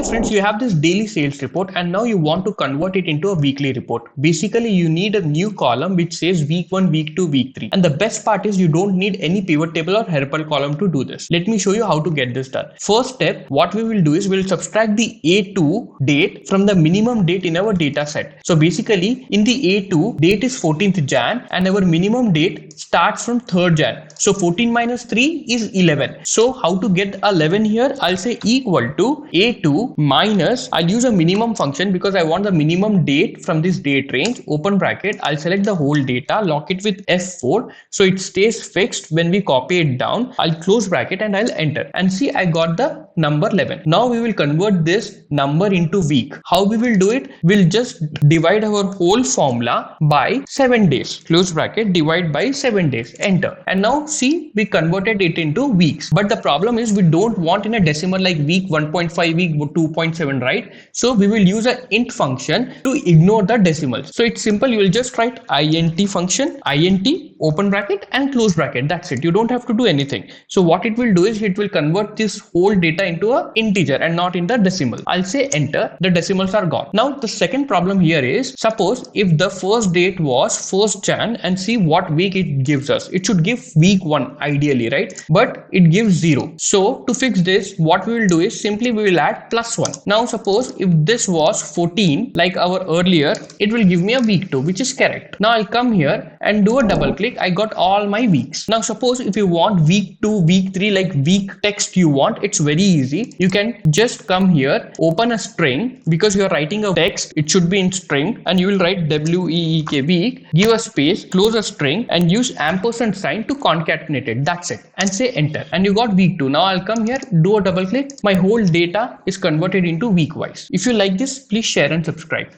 friends, you have this daily sales report and now you want to convert it into a weekly report. Basically, you need a new column which says week 1, week 2, week 3. And the best part is you don't need any pivot table or helper column to do this. Let me show you how to get this done. First step, what we will do is we'll subtract the A2 date from the minimum date in our data set. So basically, in the A2, date is 14th Jan and our minimum date starts from 3rd Jan. So 14 minus 3 is 11. So how to get 11 here? I'll say equal to A2 minus, I'll use a minimum function because I want the minimum date from this date range, open bracket, I'll select the whole data, lock it with F4 so it stays fixed when we copy it down. I'll close bracket and I'll enter and see I got the number 11. Now we will convert this number into week. How we will do it? We'll just divide our whole formula by 7 days, close bracket, divide by 7 days, enter. And now see, we converted it into weeks. But the problem is we don't want in a decimal like week 1.5, week 2.7, right? So we will use an int function to ignore the decimals. So it's simple. You will just write int function, int, open bracket and close bracket. That's it. You don't have to do anything. So what it will do is it will convert this whole data into a integer and not in the decimal. I'll say enter. The decimals are gone. Now the second problem here is, suppose if the first date was 1st Jan and see what week it gives us. It should give week 1 ideally, right? But it gives 0. So to fix this, what we will do is simply we will add +1. Now suppose if this was 14 like our earlier, it will give me a week 2, which is correct. Now I'll come here and do a double click. I got all my weeks. Now suppose if you want week 2, week 3, like week text you want, it's very easy. You can just come here, open a string, because you are writing a text, it should be in string, and you will write week, give a space, close a string and use ampersand sign to concatenate it. That's it. And say enter. And you got week 2. Now I'll come here, do a double click. My whole data is converted into week wise. If you like this, please share and subscribe.